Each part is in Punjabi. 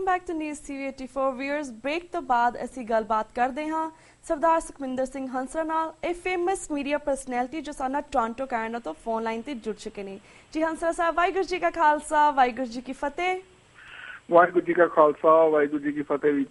Back to news TV 84 viewers. Break तो बाद ਅਸੀਂ ਗੱਲਬਾਤ ਕਰਦੇ ਹਾਂ ਸਰਦਾਰ ਸੁਖਵਿੰਦਰ ਸਿੰਘ ਹੰਸਰਾ ਨਾਲ, ਇਹ ਫੇਮਸ ਮੀਡੀਆ ਪਰਸਨੈਲਿਟੀ ਜੋ ਸਾਡਾ ਟੋਰਾਂਟੋ ਕੈਨੇਡਾ ਤੋਂ ਫੋਨ ਲਾਈਨ ਤੇ ਜੁੜ ਚੁੱਕੇ ਨੇ। ਜੀ ਹੰਸਰਾ ਸਾਹਿਬ, ਵਾਹਿਗੁਰੂ ਜੀ ਕਾ ਖਾਲਸਾ, ਵਾਹਿਗੁਰੂ ਜੀ ਕੀ ਫਤਿਹ। ਵਾਹਿਗੁਰੂ ਜੀ ਕਾ ਖਾਲਸਾ, ਵਾਹਿਗੁਰੂ ਜੀ ਕੀ ਫਤਿਹ। ਵੀ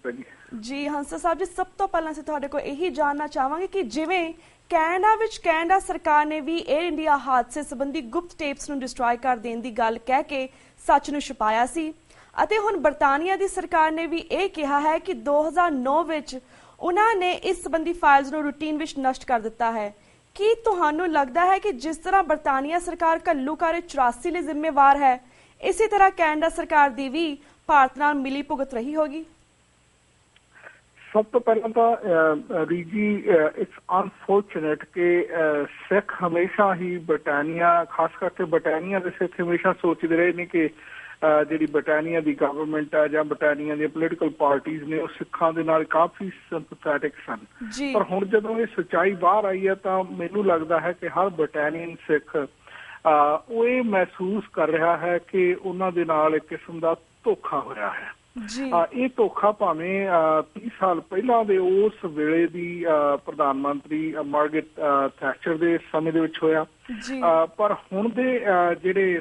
ਜੀ ਹੰਸਰਾ ਸਾਹਿਬ ਜੀ, ਸਭ ਤੋਂ ਪਹਿਲਾਂ ਅਸੀਂ ਤੁਹਾਡੇ ਕੋਲ ਇਹੀ ਜਾਣਨਾ ਚਾਹਾਂਗੇ ਕਿ ਜਿਵੇਂ ਕੈਨੇਡਾ ਵਿੱਚ ਕੈਨੇਡਾ ਸਰਕਾਰ ਨੇ ਵੀ 에ਅਰ ਇੰਡੀਆ ਹਾਦਸੇ ਸੰਬੰਧੀ ਗੁਪਤ ਟੇਪਸ ਨੂੰ ਡਿਸਟਰੋਏ ਕਰ ਦੇਣ ਦੀ ਗੱਲ ਕਹਿ ਕੇ ਸੱਚ ਨੂੰ ਛੁਪਾਇਆ ਸੀ, ਅਤੇ ਹੁਣ ਬਰਤਾਨੀਆ ਦੀ ਸਰਕਾਰ ਨੇ ਵੀ ਇਹ ਕਿਹਾ ਹੈ ਕਿ 2009 ਵਿੱਚ ਉਹਨਾਂ ਨੇ ਇਸ ਸੰਬੰਧੀ ਫਾਈਲਸ ਨੂੰ ਰੂਟੀਨ ਵਿੱਚ ਨਸ਼ਟ ਕਰ ਦਿੱਤਾ ਹੈ। ਕੀ ਤੁਹਾਨੂੰ ਲੱਗਦਾ ਹੈ ਕਿ ਜਿਸ ਤਰ੍ਹਾਂ ਬਰਤਾਨੀਆ ਸਰਕਾਰ ਘੱਲੂਘਾਰੇ 84 ਲਈ ਜ਼ਿੰਮੇਵਾਰ ਹੈ, ਇਸੇ ਤਰ੍ਹਾਂ ਕੈਨੇਡਾ ਸਰਕਾਰ ਦੀ ਵੀ ਭਾਰਤ ਨਾਲ ਮਿਲੀ ਭੁਗਤ ਰਹੀ ਹੋਗੀ? ਸਭ ਤੋਂ ਪਹਿਲਾਂ ਤਾਂ ਰੀਜੀ ਇਟਸ ਅਨਫੋਰਚੂਨੇਟ ਕਿ ਸਿੱਖ ਹਮੇਸ਼ਾ ਹੀ ਬਰਤਾਨੀਆ, ਖਾਸ ਕਰਕੇ ਬਰਤਾਨੀਆ ਦੇ ਸਿੱਖ ਹਮੇਸ਼ਾ ਸੋਚਦੇ ਰਹੇ ਨੇ ਕਿ ਜਿਹੜੀ ਬਰਤਾਨੀਆ ਦੀ ਗਵਰਨਮੈਂਟ ਹੈ ਜਾਂ ਬਰਤਾਨੀਆ ਦੀਆਂ ਪੋਲੀਟੀਕਲ ਪਾਰਟੀਜ਼ ਨੇ ਉਹ ਸਿੱਖਾਂ ਦੇ ਨਾਲ ਕਾਫੀ ਸਿੰਪੈਥੈਟਿਕ ਸਨ। ਪਰ ਹੁਣ ਜਦੋਂ ਇਹ ਸੱਚਾਈ ਬਾਹਰ ਆਈ ਹੈ ਤਾਂ ਮੈਨੂੰ ਲੱਗਦਾ ਹੈ ਕਿ ਹਰ ਬਰਤਾਨੀਅਨ ਸਿੱਖ ਉਹ ਇਹ ਮਹਿਸੂਸ ਕਰ ਰਿਹਾ ਹੈ ਕਿ ਉਹਨਾਂ ਦੇ ਨਾਲ ਇੱਕ ਕਿਸਮ ਦਾ ਧੋਖਾ ਹੋਇਆ ਹੈ। ਇਹ ਧੋਖਾ ਭਾਵੇਂ 30 ਸਾਲ ਪਹਿਲਾਂ ਦੇ ਉਸ ਵੇਲੇ ਦੀ ਪ੍ਰਧਾਨ ਮੰਤਰੀ ਮਾਰਗਰੇਟ ਥੈਚਰ ਦੇ ਸਮੇਂ ਦੇ ਵਿੱਚ ਹੋਇਆ, ਪਰ ਹੁਣ ਦੇ ਜਿਹੜੇ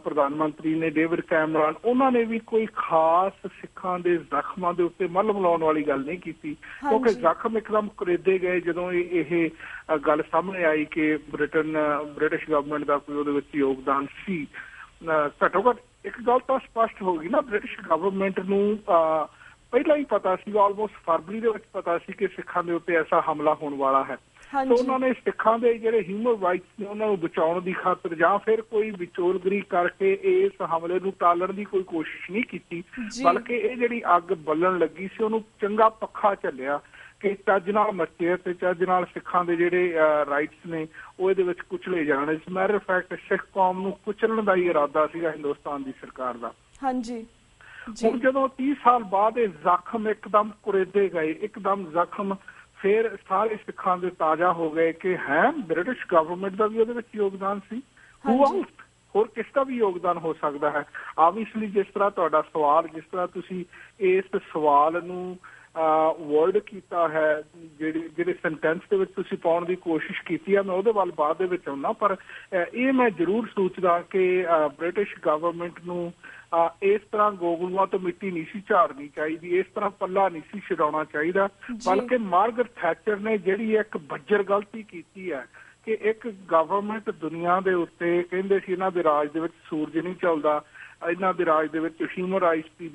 ਪ੍ਰਧਾਨ ਮੰਤਰੀ ਨੇ ਡੇਵਿਡ ਕੈਮਰਨ, ਉਹਨਾਂ ਨੇ ਵੀ ਕੋਈ ਖਾਸ ਸਿੱਖਾਂ ਦੇ ਜ਼ਖਮਾਂ ਦੇ ਉੱਤੇ ਮੱਲਮ ਲਾਉਣ ਵਾਲੀ ਗੱਲ ਨਹੀਂ ਕੀਤੀ, ਕਿਉਂਕਿ ਜ਼ਖਮ ਇੱਕਦਮ ਕੁਰੇਦੇ ਗਏ ਜਦੋਂ ਇਹ ਗੱਲ ਸਾਹਮਣੇ ਆਈ ਕਿ ਬ੍ਰਿਟਿਸ਼ ਗਵਰਨਮੈਂਟ ਦਾ ਕੋਈ ਉਹਦੇ ਵਿੱਚ ਯੋਗਦਾਨ ਸੀ। ਘੱਟੋ ਘੱਟ ਇੱਕ ਗੱਲ ਤਾਂ ਸਪਸ਼ਟ ਹੋ ਗਈ ਨਾ, ਬ੍ਰਿਟਿਸ਼ ਗਵਰਨਮੈਂਟ ਨੂੰ ਪਹਿਲਾਂ ਹੀ ਪਤਾ ਸੀ, ਆਲਮੋਸਟ ਫਰਵਰੀ ਦੇ ਵਿੱਚ ਪਤਾ ਸੀ ਕਿ ਸਿੱਖਾਂ ਦੇ ਉੱਤੇ ਐਸਾ ਹਮਲਾ ਹੋਣ ਵਾਲਾ ਹੈ। ਤਾਂ ਉਹਨਾਂ ਨੇ ਸਿੱਖਾਂ ਦੇ ਜਿਹੜੇ ਹਿਊਮਨ ਰਾਈਟਸ ਨੇ ਉਹਨਾਂ ਨੂੰ ਬਚਾਉਣ ਦੀ ਖਾਤਰ ਜਾਂ ਫਿਰ ਕੋਈ ਵਿਚੋਲਗਰੀ ਕਰਕੇ ਇਸ ਹਮਲੇ ਨੂੰ ਟਾਲਣ ਦੀ ਕੋਈ ਕੋਸ਼ਿਸ਼ ਨਹੀਂ ਕੀਤੀ, ਬਲਕਿ ਇਹ ਜਿਹੜੀ ਅੱਗ ਬਲਣ ਲੱਗੀ ਸੀ ਉਹਨੂੰ ਚੰਗਾ ਪੱਖਾ ਝੱਲਿਆ ਕਿ ਚੱਜ ਨਾਲ ਮੱਚੇ ਤੇ ਚੱਜ ਨਾਲ ਸਿੱਖਾਂ ਦੇ ਜਿਹੜੇ ਰਾਈਟਸ ਨੇ ਉਹ ਇਹਦੇ ਵਿੱਚ ਕੁਚਲੇ ਜਾਣ। ਇਸ ਮੈਟਰ ਫੈਕਟ ਸਿੱਖ ਕੌਮ ਨੂੰ ਕੁਚਲਣ ਦਾ ਹੀ ਇਰਾਦਾ ਸੀਗਾ ਹਿੰਦੁਸਤਾਨ ਦੀ ਸਰਕਾਰ ਦਾ। ਹੁਣ ਜਦੋਂ 30 ਸਾਲ ਬਾਅਦ ਇਹ ਜ਼ਖਮ ਇੱਕਦਮ ਕੁਰੇਦੇ ਗਏ, ਇੱਕਦਮ ਜ਼ਖਮ ਫਿਰ ਸਾਰੇ ਸਿੱਖਾਂ ਦੇ ਤਾਜ਼ਾ ਹੋ ਗਏ ਕਿ ਹੈ ਬ੍ਰਿਟਿਸ਼ ਗਵਰਨਮੈਂਟ ਦਾ ਵੀ ਉਹਦੇ ਵਿੱਚ ਯੋਗਦਾਨ ਸੀ, ਹੋਰ ਕਿਸ ਦਾ ਵੀ ਯੋਗਦਾਨ ਹੋ ਸਕਦਾ ਹੈ। ਆਬਵੀਅਸਲੀ ਜਿਸ ਤਰ੍ਹਾਂ ਤੁਹਾਡਾ ਸਵਾਲ, ਜਿਸ ਤਰ੍ਹਾਂ ਤੁਸੀਂ ਇਸ ਸਵਾਲ ਨੂੰ ਵਰਡ ਕੀਤਾ ਹੈ, ਜਿਹੜੇ ਸੈਂਟੈਂਸ ਦੇ ਵਿੱਚ ਤੁਸੀਂ ਪਾਉਣ ਦੀ ਕੋਸ਼ਿਸ਼ ਕੀਤੀ ਹੈ, ਮੈਂ ਉਹਦੇ ਵੱਲ ਬਾਅਦ ਦੇ ਵਿੱਚ ਆਉਣਾ, ਪਰ ਇਹ ਮੈਂ ਜ਼ਰੂਰ ਸੋਚਦਾ ਕਿ ਬ੍ਰਿਟਿਸ਼ ਗਵਰਨਮੈਂਟ ਨੂੰ ਇਸ ਤਰ੍ਹਾਂ ਗੋਗਲੂਆਂ ਤੋਂ ਮਿੱਟੀ ਨਹੀਂ ਸੀ ਝਾੜਨੀ ਚਾਹੀਦੀ, ਇਸ ਤਰ੍ਹਾਂ ਪੱਲਾ ਨਹੀਂ ਸੀ ਛਡਾਉਣਾ ਚਾਹੀਦਾ, ਬਲਕਿ ਮਾਰਗਰੇਟ ਥੈਚਰ ਨੇ ਜਿਹੜੀ ਇੱਕ ਬੱਜਰ ਗਲਤੀ ਕੀਤੀ ਹੈ ਕਿ ਇੱਕ ਗਵਰਨਮੈਂਟ ਦੁਨੀਆ ਦੇ ਉੱਤੇ ਕਹਿੰਦੇ ਸੀ ਇਹਨਾਂ ਦੇ ਰਾਜ ਦੇ ਵਿੱਚ ਸੂਰਜ ਨਹੀਂ ਚੱਲਦਾ, ਇਹਨਾਂ ਦੇ ਰਾਜ ਦੇ ਵਿੱਚ ਹਿਊਮਨ ਰਾਈਟਸ ਦੀ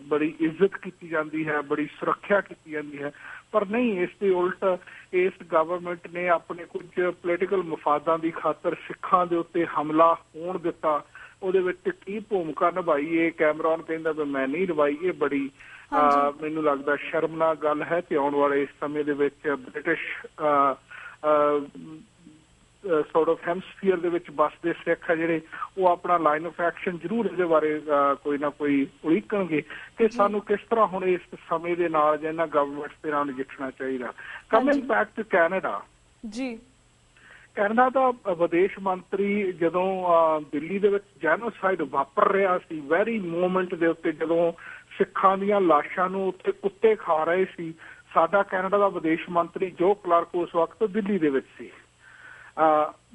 ਬੜੀ ਇੱਜ਼ਤ ਕੀਤੀ ਜਾਂਦੀ ਹੈ, ਬੜੀ ਸੁਰੱਖਿਆ ਕੀਤੀ ਜਾਂਦੀ ਹੈ, ਪਰ ਨਹੀਂ, ਇਸ ਦੇ ਉਲਟ ਇਸ ਗਵਰਨਮੈਂਟ ਨੇ ਆਪਣੇ ਕੁਝ ਪੋਲੀਟੀਕਲ ਮਫਾਦਾਂ ਦੀ ਖਾਤਰ ਸਿੱਖਾਂ ਦੇ ਉੱਤੇ ਹਮਲਾ ਹੋਣ ਦਿੱਤਾ। ਉਹਦੇ ਵਿੱਚ ਕੀ ਭੂਮਿਕਾ ਨਿਭਾਈ ਇਹ ਕੈਮਰਨ ਕਹਿੰਦਾ ਵੀ ਮੈਂ ਨਹੀਂ ਨਿਭਾਈ। ਇਹ ਬੜੀ ਮੈਨੂੰ ਲੱਗਦਾ ਸ਼ਰਮਨਾਕ ਗੱਲ ਹੈ ਤੇ ਆਉਣ ਵਾਲੇ ਇਸ ਸਮੇਂ ਦੇ ਵਿੱਚ ਬ੍ਰਿਟਿਸ਼ ਸੋਰਟ ਆਫ ਹੈਮਸਫੀਅਰ ਦੇ ਵਿੱਚ ਵੱਸਦੇ ਸਿੱਖ ਹੈ ਜਿਹੜੇ ਉਹ ਆਪਣਾ ਲਾਈਨ ਆਫ ਐਕਸ਼ਨ ਜ਼ਰੂਰ ਇਹਦੇ ਬਾਰੇ ਕੋਈ ਨਾ ਕੋਈ ਉਲੀਕਣਗੇ ਕਿ ਸਾਨੂੰ ਕਿਸ ਤਰ੍ਹਾਂ ਹੁਣ ਇਸ ਸਮੇਂ ਦੇ ਨਾਲ ਜਾਂ ਇਹਨਾਂ ਗਵਰਨਮੈਂਟਸ ਦੇ ਨਾਲ ਨਜਿੱਠਣਾ ਚਾਹੀਦਾ। Coming back to Canada, Canada ਦਾ ਵਿਦੇਸ਼ ਮੰਤਰੀ ਜਦੋਂ ਦਿੱਲੀ ਦੇ ਵਿੱਚ ਜੈਨੋਸਾਈਡ ਵਾਪਰ ਰਿਹਾ ਸੀ, ਵੈਰੀ ਮੂਵਮੈਂਟ ਦੇ ਉੱਤੇ ਜਦੋਂ ਸਿੱਖਾਂ ਦੀਆਂ ਲਾਸ਼ਾਂ ਨੂੰ ਉੱਥੇ ਕੁੱਤੇ ਖਾ ਰਹੇ ਸੀ, ਸਾਡਾ ਕੈਨੇਡਾ ਦਾ ਵਿਦੇਸ਼ ਮੰਤਰੀ ਜੋ ਕਲਰਕ ਉਸ ਵਕਤ ਦਿੱਲੀ ਦੇ ਵਿੱਚ ਸੀ,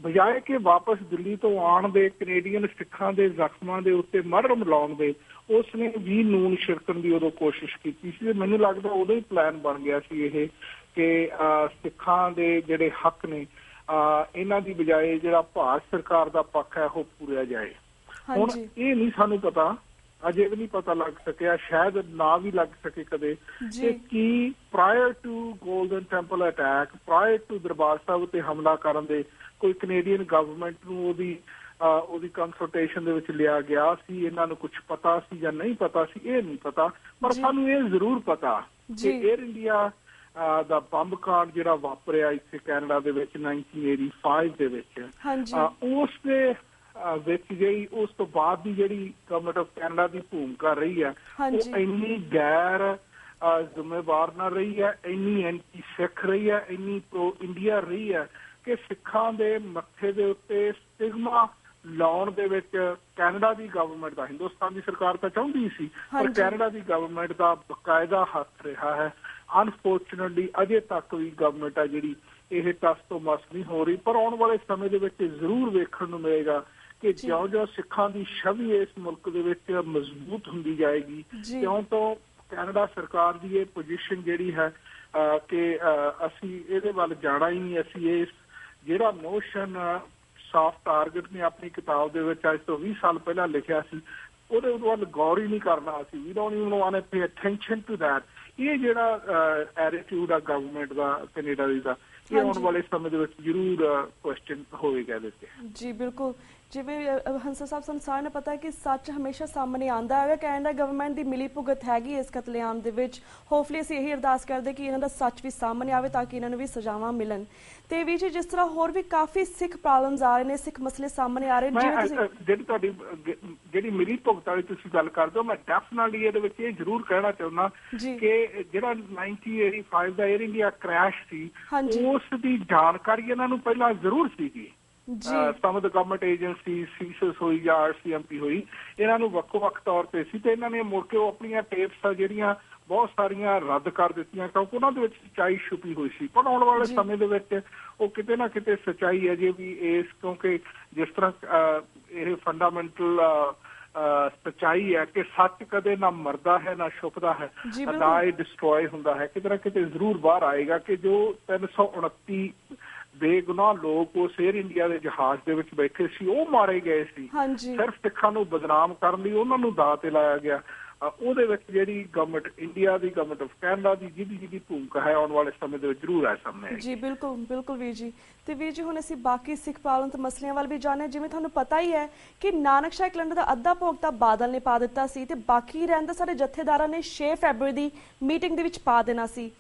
ਬਜਾਏ ਕਿ ਵਾਪਸ ਦਿੱਲੀ ਤੋਂ ਆਉਣ ਦੇ ਕੈਨੇਡੀਅਨ ਸਿੱਖਾਂ ਦੇ ਜ਼ਖਮਾਂ ਦੇ ਉੱਤੇ ਮਰਹਮ ਲਾਉਣ ਦੇ, ਉਸ ਨੇ ਵੀ ਨੂਨ ਛਿੜਕਣ ਦੀ ਉਦੋਂ ਕੋਸ਼ਿਸ਼ ਕੀਤੀ ਸੀ। ਮੈਨੂੰ ਲੱਗਦਾ ਉਦੋਂ ਹੀ ਪਲਾਨ ਬਣ ਗਿਆ ਸੀ ਇਹ ਕਿ ਸਿੱਖਾਂ ਦੇ ਜਿਹੜੇ ਹੱਕ ਨੇ ਇਹਨਾਂ ਦੀ ਬਜਾਏ ਜਿਹੜਾ ਭਾਰਤ ਸਰਕਾਰ ਦਾ ਪੱਖ ਹੈ ਉਹ ਪੂਰਿਆ ਜਾਏ। ਹੁਣ ਇਹ ਨਹੀਂ ਸਾਨੂੰ ਪਤਾ, ਅਜੇ ਵੀ ਨਹੀਂ ਪਤਾ ਲੱਗ ਸਕਿਆ, ਸ਼ਾਇਦ ਨਾ ਵੀ ਲੱਗ ਸਕੇ ਕਦੇ, ਕਿ ਕੀ prior to Golden Temple attack, prior to Darbar Sahib ਉੱਤੇ ਹਮਲਾ ਕਰਨ ਦੇ ਕੋਈ ਕੈਨੇਡੀਅਨ ਗਵਰਨਮੈਂਟ ਨੂੰ ਉਹਦੀ ਕੰਸਲਟੇਸ਼ਨ ਦੇ ਵਿੱਚ ਲਿਆ ਗਿਆ ਸੀ, ਇਹਨਾਂ ਨੂੰ ਕੁਛ ਪਤਾ ਸੀ ਜਾਂ ਨਹੀਂ ਪਤਾ ਸੀ, ਇਹ ਨਹੀਂ ਪਤਾ, ਪਰ ਸਾਨੂੰ ਇਹ ਜ਼ਰੂਰ ਪਤਾ ਕਿ ਏਅਰ ਇੰਡੀਆ ਦਾ ਬੰਬ ਕਾਂਡ ਜਿਹੜਾ ਵਾਪਰਿਆ ਇੱਥੇ ਕੈਨੇਡਾ ਦੇ ਵਿੱਚ 1985 ਦੇ ਵਿੱਚ, ਉਸ ਦੇ ਵਿੱਚ ਜਿਹੜੀ ਉਸ ਤੋਂ ਬਾਅਦ ਦੀ ਜਿਹੜੀ ਗਵਰਨਮੈਂਟ ਆਫ ਕੈਨੇਡਾ ਦੀ ਭੂਮਿਕਾ ਰਹੀ ਹੈ ਉਹ ਇੰਨੀ ਗੈਰ ਜ਼ਿੰਮੇਵਾਰ ਨਾ ਰਹੀ ਹੈ, ਇੰਨੀ ਐਂਟੀ ਸਿੱਖ ਰਹੀ ਹੈ, ਇੰਨੀ ਪ੍ਰੋ ਇੰਡੀਆ ਰਹੀ ਹੈ ਕਿ ਸਿੱਖਾਂ ਦੇ ਮੱਥੇ ਦੇ ਉੱਤੇ ਸਟਿਗਮਾ ਲਾਉਣ ਦੇ ਵਿੱਚ ਕੈਨੇਡਾ ਦੀ ਗਵਰਨਮੈਂਟ ਦਾ, ਹਿੰਦੁਸਤਾਨ ਦੀ ਸਰਕਾਰ ਤਾਂ ਚਾਹੁੰਦੀ ਸੀ, ਪਰ ਕੈਨੇਡਾ ਦੀ ਗਵਰਨਮੈਂਟ ਦਾ ਬਕਾਇਦਾ ਹੱਥ ਰਿਹਾ ਹੈ। ਅਨਫੋਰਚੂਨੇਟਲੀ ਅਜੇ ਤੱਕ ਵੀ ਗਵਰਨਮੈਂਟ ਆ ਜਿਹੜੀ ਇਹ ਟਸ ਤੋਂ ਮਸ ਨਹੀਂ ਹੋ ਰਹੀ, ਪਰ ਆਉਣ ਵਾਲੇ ਸਮੇਂ ਦੇ ਵਿੱਚ ਜ਼ਰੂਰ ਵੇਖਣ ਨੂੰ ਮਿਲੇਗਾ ਕਿ ਜਿਉਂ-ਜਿਉਂ ਸਿੱਖਾਂ ਦੀ ਛਵੀ ਇਸ ਮੁਲਕ ਦੇ ਵਿੱਚ ਮਜ਼ਬੂਤ ਹੁੰਦੀ ਜਾਏਗੀ, ਤਿਉਂ-ਤਿਉਂ ਕੈਨੇਡਾ ਸਰਕਾਰ ਦੀ ਇਹ ਪੋਜੀਸ਼ਨ ਜਿਹੜੀ ਹੈ ਕਿ ਅਸੀਂ ਇਹਦੇ ਵੱਲ ਜਾਣਾ ਹੀ ਨਹੀਂ, ਅਸੀਂ ਇਸ ਜਿਹੜਾ ਨੋਸ਼ਨ ਸਾਫਟ ਟਾਰਗੇਟ ਨੇ ਆਪਣੀ ਕਿਤਾਬ ਦੇ ਵਿੱਚ ਅੱਜ ਤੋਂ 20 ਸਾਲ ਪਹਿਲਾਂ ਲਿਖਿਆ ਸੀ, ਉਹਦੇ ਵੱਲ ਗੌਰ ਹੀ ਨਹੀਂ ਕਰਨਾ ਸੀ। We don't even want to pay attention to that. ਇਹ ਜਿਹੜਾ ਐਟੀਟਿਊਡ ਆ ਗਵਰਨਮੈਂਟ ਦਾ ਕੈਨੇਡਾ ਦੀ ਦਾ, ਇਹ ਆਉਣ ਵਾਲੇ ਸਮੇਂ ਦੇ ਵਿੱਚ ਜ਼ਰੂਰ ਕੁਐਸਚਨ ਹੋਵੇਗਾ ਇਹਦੇ ਤੇ। ਜੀ ਬਿਲਕੁਲ, ਜਿਵੇਂ ਹੰਸਾ ਸਾਹਿਬ ਸਾਨੂੰ ਸਾਰਿਆਂ ਨੂੰ ਪਤਾ ਹੈ ਕਿ ਸੱਚ ਹਮੇਸ਼ਾ ਸਾਹਮਣੇ ਆਉਂਦਾ ਹੈ। ਕੈਨੇਡਾ ਗਵਰਨਮੈਂਟ ਦੀ ਮਿਲੀ ਭੁਗਤ ਹੈਗੀ ਇਸ ਕਤਲੇਆਮ ਦੇ ਵਿੱਚ। ਹੋਪਫੁਲੀ ਅਸੀਂ ਇਹੀ ਅਰਦਾਸ ਕਰਦੇ ਕਿ ਇਹਨਾਂ ਦਾ ਸੱਚ ਵੀ ਸਾਹਮਣੇ ਆਵੇ ਤਾਂ ਕਿ ਇਹਨਾਂ ਨੂੰ ਵੀ ਸਜ਼ਾਵਾਂ ਮਿਲਣ। ਤੇ ਵੀ ਜੀ ਜਿਸ ਤਰ੍ਹਾਂ ਹੋਰ ਵੀ ਕਾਫੀ ਸਿੱਖ ਪ੍ਰੋਬਲਮਸ ਆ ਰਹੇ ਨੇ, ਸਿੱਖ ਮਸਲੇ ਸਾਹਮਣੇ ਆ ਰਹੇ ਨੇ, ਜਿਹੜੀ ਤੁਹਾਡੀ ਜਿਹੜੀ ਮਿਲੀ ਭੁਗਤ ਵਾਲੀ ਤੁਸੀਂ ਗੱਲ ਕਰਦੇ ਹੋ, ਮੈਂ ਡੈਫੀਨਿਟਲੀ ਇਹਦੇ ਵਿੱਚ ਇਹ ਜ਼ਰੂਰ ਕਹਿਣਾ ਚਾਹੁੰਦਾ ਕਿ ਜਿਹੜਾ 1985 ਦਾ 에ਅਰ ਇੰਡੀਆ ਕ੍ਰੈਸ਼ ਸੀ, ਉਸ ਦੀ ਜਾਣਕਾਰੀ ਇਹਨਾਂ ਨੂੰ ਪਹਿਲਾਂ ਜ਼ਰੂਰ ਸੀਗੀ। some of the government agencies, CSIS ਹੋਈ ਜਾਂ RCMP ਹੋਈ, ਇਹਨਾਂ ਨੂੰ ਵੱਖ-ਵੱਖ ਤੌਰ ਤੇ ਸੀ ਤੇ ਇਹਨਾਂ ਨੇ ਮੁੜ ਕੇ ਉਹ ਆਪਣੀਆਂ ਟੇਪਸ ਆ ਜਿਹੜੀਆਂ ਬਹੁਤ ਸਾਰੀਆਂ ਰੱਦ ਕਰ ਦਿੱਤੀਆਂ ਕਿਉਂਕਿ ਉਹਨਾਂ ਦੇ ਵਿੱਚ ਸੱਚਾਈ ਛੁਪੀ ਹੋਈ ਸੀ। ਪਰ ਆਉਣ ਵਾਲੇ ਸਮੇਂ ਦੇ ਵਿੱਚ ਉਹ ਕਿਤੇ ਨਾ ਕਿਤੇ ਸੱਚਾਈ ਅਜੇ ਵੀ ਇਸ, ਕਿਉਂਕਿ ਜਿਸ ਤਰ੍ਹਾਂ ਇਹ ਫੰਡਾਮੈਂਟਲ ਸੱਚਾਈ ਹੈ ਕਿ ਸੱਚ ਕਦੇ ਨਾ ਮਰਦਾ ਹੈ ਨਾ ਛੁਪਦਾ ਹੈ, ਨਾ ਇਹ ਡਿਸਟਰੋਏ ਹੁੰਦਾ ਹੈ, ਕਿਤੇ ਨਾ ਕਿਤੇ ਜ਼ਰੂਰ ਬਾਹਰ ਆਏਗਾ ਕਿ ਜੋ 329 ਬੇਗੁਨਾਹ ਲੋਕ ਉਸ 에ਅਰ ਇੰਡੀਆ ਦੇ ਜਹਾਜ਼ ਦੇ ਵਿੱਚ ਬੈਠੇ ਸੀ ਉਹ ਮਾਰੇ ਗਏ ਸੀ ਸਿਰਫ ਸਿੱਖਾਂ ਨੂੰ ਬਦਨਾਮ ਕਰਨ ਲਈ, ਉਹਨਾਂ ਨੂੰ ਦਾਅ ਤੇ ਲਾਇਆ ਗਿਆ। ਉਹਦੇ ਵਿੱਚ ਜਿਹੜੀ government India the, government of Canada ਦੀ ਜਿਹਦੀ ਭੂਮਿਕਾ ਹੈ ਆਉਣ ਵਾਲੇ ਸਮੇਂ ਦੇ ਵਿੱਚ ਜ਼ਰੂਰ ਆ ਸਾਹਮਣੇ। ਜੀ ਬਿਲਕੁਲ ਬਿਲਕੁਲ ਵੀਰ ਜੀ। ਤੇ ਵੀਰ ਜੀ ਹੁਣ ਅਸੀਂ ਬਾਕੀ ਸਿੱਖ ਪ੍ਰੋਬਲਮ ਤੇ ਮਸਲਿਆਂ ਵੱਲ ਵੀ ਜਾਣਦੇ। ਜਿਵੇਂ ਤੁਹਾਨੂੰ ਪਤਾ ਹੀ ਹੈ ਕਿ ਨਾਨਕਸ਼ਾਹੀ ਕੈਲੰਡਰ ਦਾ ਅੱਧਾ ਭੋਗ ਤਾਂ ਬਾਦਲ ਨੇ ਪਾ ਦਿੱਤਾ ਸੀ ਤੇ ਬਾਕੀ ਰਹਿੰਦਾ ਸਾਡੇ ਜਥੇਦਾਰਾਂ ਨੇ 6 ਫਰਵਰੀ ਦੀ ਮੀਟਿੰਗ ਦੇ ਵਿੱਚ ਪਾ ਦੇਣਾ ਸੀ।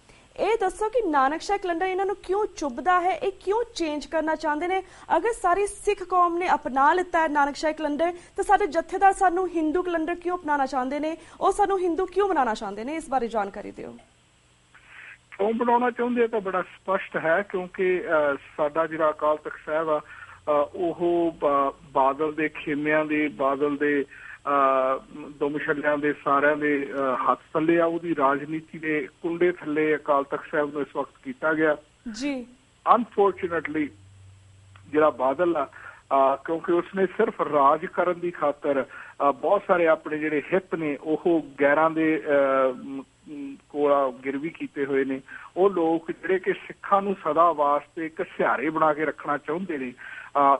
ਇਹ ਦੱਸੋ ਕਿ ਨਾਨਕਸ਼ਾਹੀ ਕੈਲੰਡਰ ਇਹਨਾਂ ਨੂੰ ਕਿਉਂ ਚੁੱਭਦਾ ਹੈ, ਇਹ ਕਿਉਂ ਚੇਂਜ ਕਰਨਾ ਚਾਹੁੰਦੇ ਨੇ? ਅਗਰ ਸਾਰੀ ਸਿੱਖ ਕੌਮ ਨੇ ਅਪਣਾ ਲਿੱਤਾ ਹੈ ਨਾਨਕਸ਼ਾਹੀ ਕੈਲੰਡਰ, ਤਾਂ ਸਾਡੇ ਜਥੇਦਾਰ ਸਾਨੂੰ ਹਿੰਦੂ ਕੈਲੰਡਰ ਕਿਉਂ ਅਪਣਾਉਣਾ ਚਾਹੁੰਦੇ ਨੇ? ਉਹ ਸਾਨੂੰ ਹਿੰਦੂ ਕਿਉਂ ਬਣਾਉਣਾ ਚਾਹੁੰਦੇ ਨੇ? ਇਸ ਬਾਰੇ ਜਾਣਕਾਰੀ ਦਿਓ। ਕਿਉਂ ਬਣਾਉਣਾ ਚਾਹੁੰਦੇ ਤਾਂ ਬੜਾ ਸਪਸ਼ਟ ਹੈ, ਕਿਉਂਕਿ ਸਾਡਾ ਜਿਹੜਾ ਅਕਾਲ ਤਖਤ ਸਾਹਿਬ ਆ ਉਹ ਬਾਦਲ ਦੇ ਖੇਮਿਆਂ ਦੇ, ਬਾਦਲ ਦੇ ਦੋਮਸ਼ਲਿਆਂ ਦੇ ਸਾਰਿਆਂ ਦੇ ਹੱਥ ਥੱਲੇ ਆ, ਉਹਦੀ ਰਾਜਨੀਤੀ ਦੇ ਕੁੰਡੇ ਥੱਲੇ ਅਕਾਲ ਤਖਤ ਸਾਹਿਬ ਨੂੰ ਇਸ ਵਕਤ ਕੀਤਾ ਗਿਆ ਜੀ। ਅਨਫੋਰਚੂਨੇਟਲੀ ਜਿਹੜਾ ਬਾਦਲ ਆ ਕਿਉਂਕਿ ਉਸਨੇ ਸਿਰਫ ਰਾਜ ਕਰਨ ਦੀ ਖਾਤਰ ਬਹੁਤ ਸਾਰੇ ਆਪਣੇ ਜਿਹੜੇ ਹਿੱਤ ਨੇ ਉਹ ਗੈਰਾਂ ਦੇ ਕੋਲਾ ਗਿਰਵੀ ਕੀਤੇ ਹੋਏ ਨੇ। ਉਹ ਲੋਕ ਜਿਹੜੇ ਕਿ ਸਿੱਖਾਂ ਨੂੰ ਸਦਾ ਵਾਸਤੇ ਇੱਕ ਸਹਾਰੇ ਬਣਾ ਕੇ ਰੱਖਣਾ ਚਾਹੁੰਦੇ ਨੇ,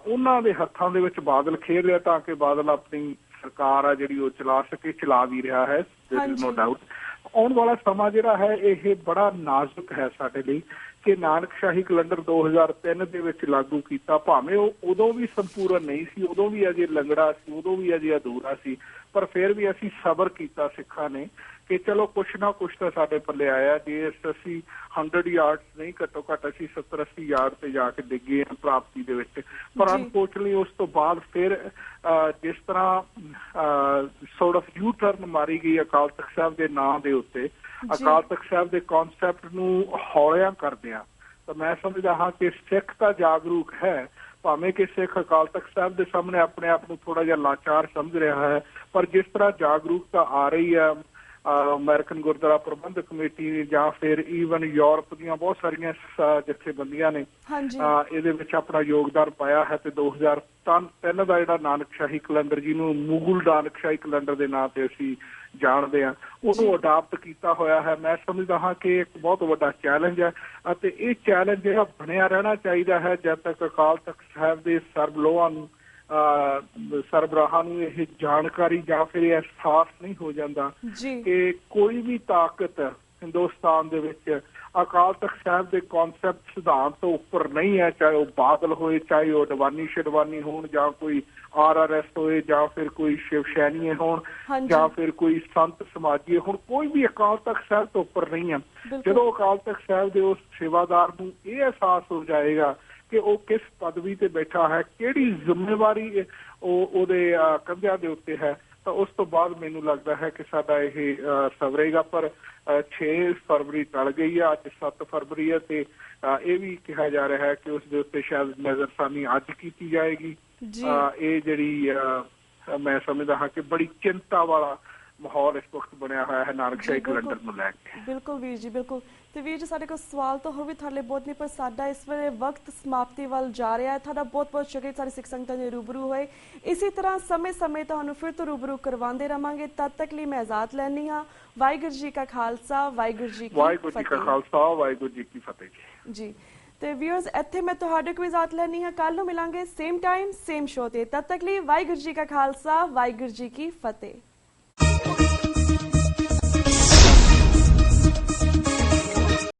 ਉਹਨਾਂ ਦੇ ਹੱਥਾਂ ਦੇ ਵਿੱਚ ਬਾਦਲ ਖੇਡ ਰਿਹਾ ਤਾਂ ਕਿ ਬਾਦਲ ਆਪਣੀ ਸਰਕਾਰ ਆ ਜਿਹੜੀ ਉਹ ਚਲਾ ਸਕੇ, ਚਲਾ ਵੀ ਰਿਹਾ ਹੈ, ਨੋ ਡਾਊਟ। ਆਉਣ ਵਾਲਾ ਸਮਾਂ ਜਿਹੜਾ ਹੈ ਇਹ ਬੜਾ ਨਾਜ਼ੁਕ ਹੈ ਸਾਡੇ ਲਈ ਕਿ ਨਾਨਕਸ਼ਾਹੀ ਕੈਲੰਡਰ 2003 ਦੇ ਵਿੱਚ ਲਾਗੂ ਕੀਤਾ, ਭਾਵੇਂ ਉਹ ਉਦੋਂ ਵੀ ਸੰਪੂਰਨ ਨਹੀਂ ਸੀ, ਉਦੋਂ ਵੀ ਅਜੇ ਲੰਗੜਾ ਸੀ, ਉਦੋਂ ਵੀ ਅਜੇ ਅਧੂਰਾ ਸੀ, ਪਰ ਫਿਰ ਵੀ ਅਸੀਂ ਸਬਰ ਕੀਤਾ ਸਿੱਖਾਂ ਨੇ ਕਿ ਚਲੋ ਕੁਛ ਨਾ ਕੁਛ ਤਾਂ ਸਾਡੇ ਪੱਲੇ ਆਇਆ। ਜੇ ਅਸੀਂ 100 ਯਾਰਡਸ ਨਹੀਂ, ਘੱਟੋ ਘੱਟ ਅਸੀਂ 70-80 ਯਾਰਡ ਤੇ ਜਾ ਕੇ ਡਿੱਗੇ ਹਾਂ ਪ੍ਰਾਪਤੀ ਦੇ ਵਿੱਚ। ਪਰ ਅਨਫੋਰਚੂਨੇਟਲੀ ਉਸ ਤੋਂ ਬਾਅਦ ਫਿਰ ਜਿਸ ਤਰ੍ਹਾਂ ਸੋਰਟ ਆਫ ਯੂ ਟਰਨ ਮਾਰੀ ਗਈ ਅਕਾਲ ਤਖਤ ਸਾਹਿਬ ਦੇ ਨਾਂ ਦੇ ਉੱਤੇ, ਅਕਾਲ ਤਖਤ ਸਾਹਿਬ ਦੇ ਕਨਸੈਪਟ ਨੂੰ ਹੌਲਿਆਂ ਕਰਦਿਆਂ, ਤਾਂ ਮੈਂ ਸਮਝਦਾ ਹਾਂ ਕਿ ਸਿੱਖ ਤਾਂ ਜਾਗਰੂਕ ਹੈ, ਭਾਵੇਂ ਕਿ ਸਿੱਖ ਅਕਾਲ ਤਖਤ ਸਾਹਿਬ ਦੇ ਸਾਹਮਣੇ ਆਪਣੇ ਆਪ ਨੂੰ ਥੋੜਾ ਜਿਹਾ ਲਾਚਾਰ ਸਮਝ ਰਿਹਾ ਹੈ, ਪਰ ਜਿਸ ਤਰ੍ਹਾਂ ਜਾਗਰੂਕਤਾ ਆ ਰਹੀ ਹੈ ਅਮਰੀਕਨ ਗੁਰਦੁਆਰਾ ਪ੍ਰਬੰਧਕ ਕਮੇਟੀ ਜਾਂ ਫਿਰ ਈਵਨ ਯੂਰਪ ਦੀਆਂ ਬਹੁਤ ਸਾਰੀਆਂ ਜਥੇਬੰਦੀਆਂ ਨੇ ਇਹਦੇ ਵਿੱਚ ਆਪਣਾ ਯੋਗਦਾਨ ਪਾਇਆ ਹੈ ਤੇ 2003 ਦਾ ਜਿਹੜਾ ਨਾਨਕਸ਼ਾਹੀ ਕੈਲੰਡਰ, ਜਿਹਨੂੰ ਮੁਗਲ ਨਾਨਕਸ਼ਾਹੀ ਕੈਲੰਡਰ ਦੇ ਨਾਂ ਤੇ ਅਸੀਂ ਜਾਣਦੇ ਹਾਂ, ਉਹਨੂੰ ਅਡਾਪਟ ਕੀਤਾ ਹੋਇਆ ਹੈ। ਮੈਂ ਸਮਝਦਾ ਹਾਂ ਕਿ ਇੱਕ ਬਹੁਤ ਵੱਡਾ ਚੈਲੰਜ ਹੈ ਅਤੇ ਇਹ ਚੈਲੰਜ ਜਿਹੜਾ ਬਣਿਆ ਰਹਿਣਾ ਚਾਹੀਦਾ ਹੈ ਜਦ ਤੱਕ ਅਕਾਲ ਤਖਤ ਸਾਹਿਬ ਦੇ ਸਰਬਲੋਹਾਂ ਨੂੰ ਸਰਬਰਾਹਾਂ ਨੂੰ ਇਹ ਜਾਣਕਾਰੀ ਜਾਂ ਫਿਰ ਇਹ ਅਹਿਸਾਸ ਨਹੀਂ ਹੋ ਜਾਂਦਾ ਕਿ ਕੋਈ ਵੀ ਤਾਕਤ ਹਿੰਦੁਸਤਾਨ ਦੇ ਵਿੱਚ ਅਕਾਲ ਤਖਤ ਸਾਹਿਬ ਦੇ ਕਨਸੈਪਟ ਸਿਧਾਂਤ ਤੋਂ ਉੱਪਰ ਨਹੀਂ ਹੈ, ਚਾਹੇ ਉਹ ਬਾਦਲ ਹੋਏ, ਚਾਹੇ ਉਹ ਅਡਵਾਨੀ ਸ਼ਡਵਾਨੀ ਹੋਣ, ਜਾਂ ਕੋਈ RRS ਹੋਏ, ਜਾਂ ਫਿਰ ਕੋਈ ਸ਼ਿਵ ਸੈਨੀ ਹੋਣ, ਜਾਂ ਫਿਰ ਕੋਈ ਸੰਤ ਸਮਾਜੀ ਹੋਣ, ਕੋਈ ਵੀ ਅਕਾਲ ਤਖਤ ਸਾਹਿਬ ਤੋਂ ਉੱਪਰ ਨਹੀਂ ਹੈ। ਜਦੋਂ ਅਕਾਲ ਤਖਤ ਸਾਹਿਬ ਦੇ ਉਸ ਸੇਵਾਦਾਰ ਨੂੰ ਇਹ ਅਹਿਸਾਸ ਹੋ ਜਾਏਗਾ ਕਿ ਉਹ ਕਿਸ ਪਦਵੀ ਤੇ ਬੈਠਾ ਹੈ, ਕਿਹੜੀ ਜ਼ਿੰਮੇਵਾਰੀ ਉਹਦੇ ਕੰਧਿਆਂ ਦੇ ਉੱਤੇ ਹੈ, ਤਾਂ ਉਸ ਤੋਂ ਬਾਅਦ ਮੈਨੂੰ ਲੱਗਦਾ ਹੈ ਕਿ ਸਾਡਾ ਇਹ ਸਵਰੇਗਾ। ਪਰ 6 ਫਰਵਰੀ ਟਲ ਗਈ ਆ, ਅੱਜ 7 ਫਰਵਰੀ ਹੈ ਤੇ ਇਹ ਵੀ ਕਿਹਾ ਜਾ ਰਿਹਾ ਹੈ ਕਿ ਉਸ ਦੇ ਉੱਤੇ ਸ਼ਾਇਦ ਨਜ਼ਰਸਾਨੀ ਅੱਜ ਕੀਤੀ ਜਾਏਗੀ। ਇਹ ਜਿਹੜੀ ਮੈਂ ਸਮਝਦਾ ਹਾਂ ਕਿ ਬੜੀ ਚਿੰਤਾ ਵਾਲਾ ਮਾਹੌਲ ਇਸ ਵਕਤ ਬਣਿਆ ਹੋਇਆ ਹੈ ਨਾਨਕਸ਼ਾਹੀ ਕੈਲੰਡਰ ਨੂੰ ਲੈ ਕੇ। ਬਿਲਕੁਲ ਵੀਰ ਜੀ, ਬਿਲਕੁਲ। ਤੇ ਵੀਰ ਜੀ, ਸਾਡੇ ਕੋਲ ਸਵਾਲ ਤਾਂ ਹੋ ਵੀ ਤੁਹਾਡੇ ਬਹੁਤ ਨਹੀਂ, ਪਰ ਸਾਡਾ ਇਸ ਵੇਲੇ ਵਕਤ ਸਮਾਪਤੀ ਵੱਲ ਜਾ ਰਿਹਾ ਹੈ। ਤੁਹਾਡਾ ਬਹੁਤ ਬਹੁਤ ਸ਼ੁਕਰੀਆ ਸਾਡੀ ਸਿੱਖ ਸੰਗਤਾਂ ਦੇ ਰੂਬਰੂ ਹੋਏ। ਇਸੇ ਤਰ੍ਹਾਂ ਸਮੇਂ ਤੁਹਾਨੂੰ ਫਿਰ ਤੋਂ ਰੂਬਰੂ ਕਰਵਾਉਂਦੇ ਰਵਾਂਗੇ। ਤਦ ਤੱਕ ਲਈ ਮੈਂ ਇਜਾਜ਼ਤ ਲੈਂਦੀ ਹਾਂ। ਵਾਹਿਗੁਰੂ ਜੀ ਕਾ ਖਾਲਸਾ, ਵਾਹਿਗੁਰੂ ਜੀ ਕੀ ਫਤਿਹ ਜੀ। ਤੇ ਵਿਊਅਰਸ, ਇੱਥੇ ਮੈਂ ਤੁਹਾਡੇ ਕੋਲ ਇਜਾਜ਼ਤ ਲੈਂਦੀ ਹਾਂ। ਕੱਲ ਨੂੰ ਮਿਲਾਂਗੇ ਸੇਮ ਟਾਈਮ ਸੇਮ ਸ਼ੋ ਤੇ। ਤਦ ਤੱਕ ਲਈ ਵਾਹਿਗੁਰੂ ਜੀ ਕਾ ਖਾਲਸਾ, ਵਾਹਿਗੁਰੂ ਜੀ ਕੀ ਫਤਿਹ।